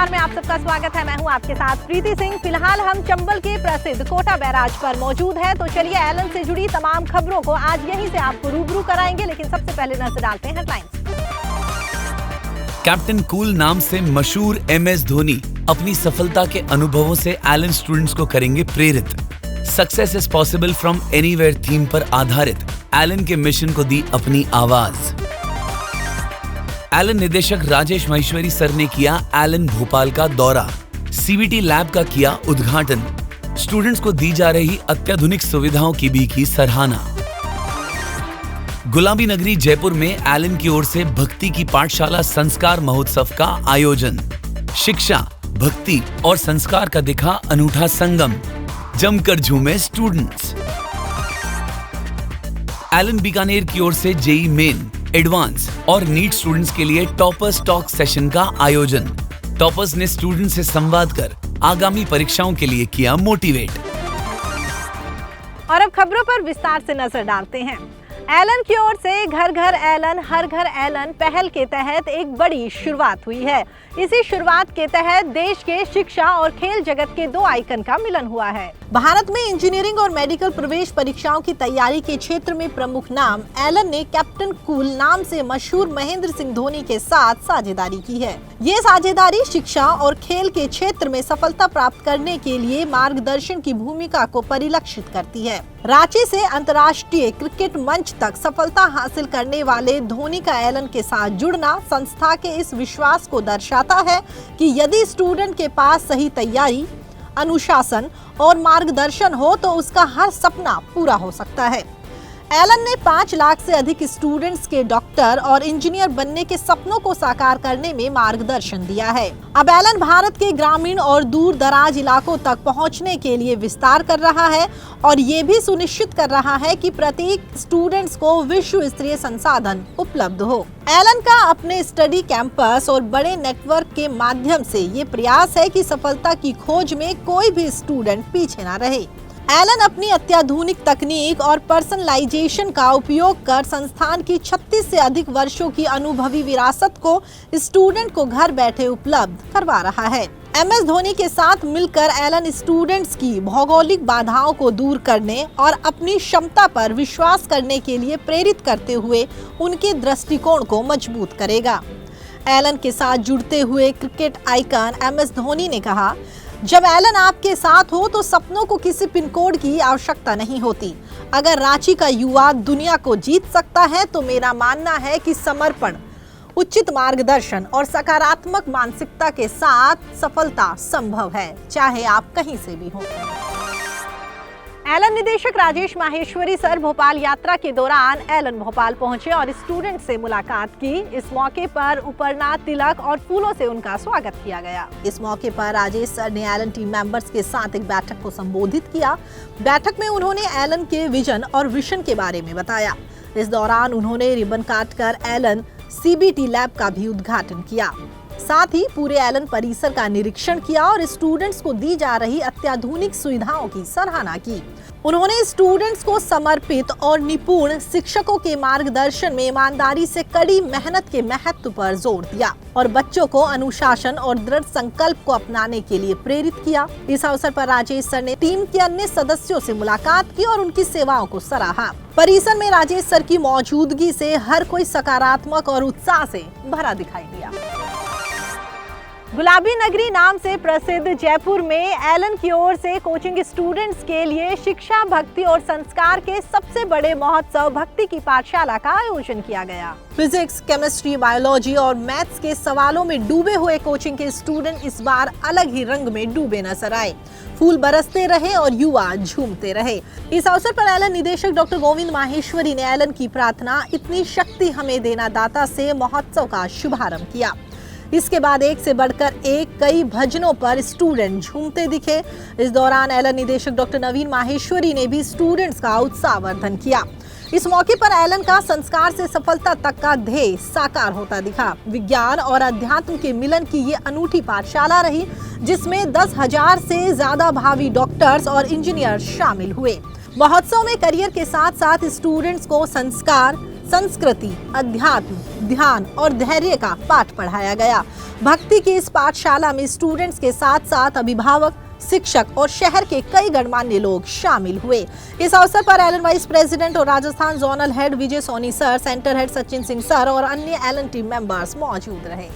नमस्कार, मैं आप सबका स्वागत है। मैं हूं आपके साथ प्रीति सिंह। फिलहाल हम चंबल के प्रसिद्ध कोटा बैराज पर मौजूद हैं, तो चलिए एलन से जुड़ी तमाम खबरों को आज यहीं से आपको रूबरू कराएंगे। लेकिन सबसे पहले नजर डालते हैं हेडलाइंस। कैप्टन कूल नाम से मशहूर MS धोनी अपनी सफलता के अनुभवों से एलन स्टूडेंट्स को करेंगे प्रेरित। Success is possible from anywhere theme पर आधारित एलन के मिशन को दी अपनी आवाज। एलन निदेशक राजेश माहेश्वरी सर ने किया एलन भोपाल का दौरा, CBT लैब का किया उद्घाटन। स्टूडेंट्स को दी जा रही अत्याधुनिक सुविधाओं की भी की सराहना। गुलाबी नगरी जयपुर में एलन की ओर से भक्ति की पाठशाला संस्कार महोत्सव का आयोजन। शिक्षा, भक्ति और संस्कार का दिखा अनूठा संगम, जमकर झूमे स्टूडेंट्स। एलन बीकानेर की ओर से JEE मेन, एडवांस और नीट स्टूडेंट्स के लिए टॉपर्स टॉक सेशन का आयोजन। टॉपर्स ने स्टूडेंट्स से संवाद कर आगामी परीक्षाओं के लिए किया मोटिवेट। और अब खबरों पर विस्तार से नजर डालते हैं। एलन की ओर से घर घर एलन हर घर एलन पहल के तहत एक बड़ी शुरुआत हुई है। इसी शुरुआत के तहत देश के शिक्षा और खेल जगत के दो आइकन का मिलन हुआ है। भारत में इंजीनियरिंग और मेडिकल प्रवेश परीक्षाओं की तैयारी के क्षेत्र में प्रमुख नाम एलन ने कैप्टन कूल नाम से मशहूर महेंद्र सिंह धोनी के साथ साझेदारी की है। ये साझेदारी शिक्षा और खेल के क्षेत्र में सफलता प्राप्त करने के लिए मार्गदर्शन की भूमिका को परिलक्षित करती है। रांची से अंतर्राष्ट्रीय क्रिकेट मंच तक सफलता हासिल करने वाले धोनी का एलन के साथ जुड़ना संस्था के इस विश्वास को दर्शाता है कि यदि स्टूडेंट के पास सही तैयारी, अनुशासन और मार्गदर्शन हो तो उसका हर सपना पूरा हो सकता है। एलन ने 5 लाख से अधिक स्टूडेंट्स के डॉक्टर और इंजीनियर बनने के सपनों को साकार करने में मार्गदर्शन दिया है। अब एलन भारत के ग्रामीण और दूर दराज इलाकों तक पहुंचने के लिए विस्तार कर रहा है और ये भी सुनिश्चित कर रहा है कि प्रत्येक स्टूडेंट्स को विश्व स्तरीय संसाधन उपलब्ध हो। एलन का अपने स्टडी कैंपस और बड़े नेटवर्क के माध्यम से ये प्रयास है कि सफलता की खोज में कोई भी स्टूडेंट पीछे न रहे। एलन अपनी अत्याधुनिक तकनीक और पर्सनलाइजेशन का उपयोग कर संस्थान की 36 से अधिक वर्षों की अनुभवी विरासत को स्टूडेंट को घर बैठे उपलब्ध करवा रहा है। MS धोनी के साथ मिलकर एलन स्टूडेंट्स की भौगोलिक बाधाओं को दूर करने और अपनी क्षमता पर विश्वास करने के लिए प्रेरित करते हुए उनके दृष्टिकोण को मजबूत करेगा। एलन के साथ जुड़ते हुए क्रिकेट आइकन MS धोनी ने कहा, जब एलन आपके साथ हो तो सपनों को किसी पिन कोड की आवश्यकता नहीं होती। अगर रांची का युवा दुनिया को जीत सकता है तो मेरा मानना है कि समर्पण, उचित मार्गदर्शन और सकारात्मक मानसिकता के साथ सफलता संभव है, चाहे आप कहीं से भी हो। एलन निदेशक राजेश माहेश्वरी सर भोपाल यात्रा के दौरान एलन भोपाल पहुंचे और स्टूडेंट से मुलाकात की। इस मौके पर उपरना, तिलक और फूलों से उनका स्वागत किया गया। इस मौके पर राजेश सर ने एलन टीम मेंबर्स के साथ एक बैठक को संबोधित किया। बैठक में उन्होंने एलन के विजन और विशन के बारे में बताया। इस दौरान उन्होंने रिबन काटकर एलन CBT लैब का भी उद्घाटन किया। साथ ही पूरे एलन परिसर का निरीक्षण किया और स्टूडेंट्स को दी जा रही अत्याधुनिक सुविधाओं की सराहना की। उन्होंने स्टूडेंट्स को समर्पित और निपुण शिक्षकों के मार्गदर्शन में ईमानदारी से कड़ी मेहनत के महत्व पर जोर दिया और बच्चों को अनुशासन और दृढ़ संकल्प को अपनाने के लिए प्रेरित किया। इस अवसर पर राजेश सर ने टीम के अन्य सदस्यों से मुलाकात की और उनकी सेवाओं को सराहा। परिसर में राजेश सर की मौजूदगी से हर कोई सकारात्मक और उत्साह से भरा दिखाई दिया। गुलाबी नगरी नाम से प्रसिद्ध जयपुर में एलन की ओर से कोचिंग स्टूडेंट्स के लिए शिक्षा, भक्ति और संस्कार के सबसे बड़े महोत्सव भक्ति की पाठशाला का आयोजन किया गया। फिजिक्स, केमिस्ट्री, बायोलॉजी और मैथ्स के सवालों में डूबे हुए कोचिंग के स्टूडेंट इस बार अलग ही रंग में डूबे नजर आए। फूल बरसते रहे और युवा झूमते रहे। इस अवसर पर एलन निदेशक डॉक्टर गोविंद माहेश्वरी ने एलन की प्रार्थना इतनी शक्ति हमें देना दाता से महोत्सव का शुभारंभ किया। इसके बाद एक से बढ़कर एक कई भजनों पर स्टूडेंट झूमते दिखे। इस दौरान एलन निदेशक डॉक्टर नवीन माहेश्वरी ने भी स्टूडेंट्स का उत्साहवर्धन किया। इस मौके पर एलन का संस्कार से सफलता तक का ध्येय साकार होता दिखा। विज्ञान और अध्यात्म के मिलन की ये अनूठी पाठशाला रही, जिसमें 10,000 से ज्यादा भावी डॉक्टर्स और इंजीनियर शामिल हुए। महोत्सव में करियर के साथ साथ स्टूडेंट्स को संस्कार, संस्कृति, अध्यात्म, ध्यान और धैर्य का पाठ पढ़ाया गया। भक्ति की इस पाठशाला में स्टूडेंट्स के साथ साथ अभिभावक, शिक्षक और शहर के कई गणमान्य लोग शामिल हुए। इस अवसर पर एलन वाइस प्रेसिडेंट और Rajasthan zonal head Vijay Soni sir, centre head Sachin Singh sir और अन्य एलन टीम मेंबर्स मौजूद रहे।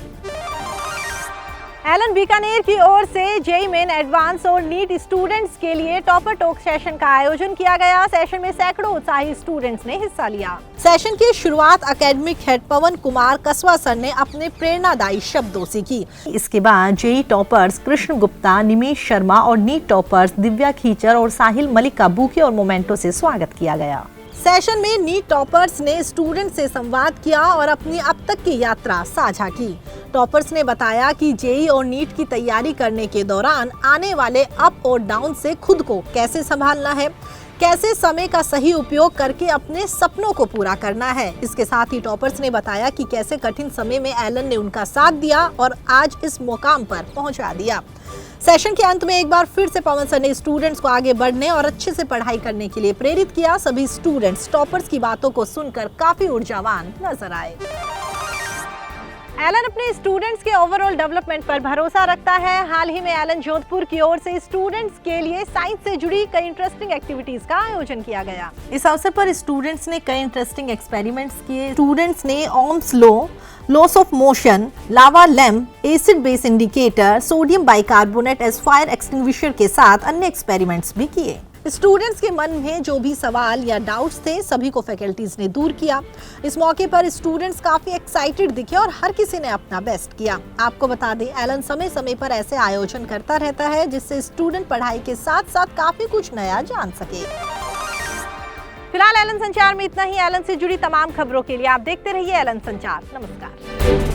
एलन बीकानेर की ओर से जेईई मेन एडवांस और नीट स्टूडेंट्स के लिए टॉपर टॉक सेशन का आयोजन किया गया। सेशन में सैकड़ों उत्साही स्टूडेंट्स ने हिस्सा लिया। सेशन की शुरुआत एकेडमिक हेड पवन कुमार कसवा सर ने अपने प्रेरणादायी शब्दों से की। इसके बाद जेईई टॉपर्स कृष्ण गुप्ता, निमेश शर्मा और नीट टॉपर्स दिव्या खीचर और साहिल मलिक का बुके और मोमेंटो से स्वागत किया गया। सेशन में नीट टॉपर्स ने स्टूडेंट से संवाद किया और अपनी अब तक की यात्रा साझा की। टॉपर्स ने बताया कि जेईई और नीट की तैयारी करने के दौरान आने वाले अप और डाउन से खुद को कैसे संभालना है, कैसे समय का सही उपयोग करके अपने सपनों को पूरा करना है। इसके साथ ही टॉपर्स ने बताया कि कैसे कठिन समय में एलन ने उनका साथ दिया और आज इस मुकाम पर पहुंचा दिया। सेशन के अंत में एक बार फिर से पवन सर ने स्टूडेंट्स को आगे बढ़ने और अच्छे से पढ़ाई करने के लिए प्रेरित किया। सभी स्टूडेंट्स टॉपर्स की बातों को सुनकर काफी ऊर्जावान नजर आए। एलन अपने स्टूडेंट्स के ओवरऑल डेवलपमेंट पर भरोसा रखता है। हाल ही में एलन जोधपुर की ओर से स्टूडेंट्स के लिए साइंस से जुड़ी कई इंटरेस्टिंग एक्टिविटीज का आयोजन किया गया। इस अवसर पर स्टूडेंट्स ने कई इंटरेस्टिंग एक्सपेरिमेंट्स किए। स्टूडेंट्स ने Ohm's law, laws of motion, lava lamp, acid base indicator, sodium bicarbonate as fire extinguisher के साथ अन्य एक्सपेरिमेंट्स भी किए। स्टूडेंट्स के मन में जो भी सवाल या डाउट्स थे सभी को फैकल्टीज ने दूर किया। इस मौके पर स्टूडेंट्स काफी एक्साइटेड दिखे और हर किसी ने अपना बेस्ट किया। आपको बता दें, एलन समय समय पर ऐसे आयोजन करता रहता है जिससे स्टूडेंट पढ़ाई के साथ साथ काफी कुछ नया जान सके। फिलहाल एलन संचार में इतना ही। एलन से जुड़ी तमाम खबरों के लिए आप देखते रहिए एलन संचार। नमस्कार।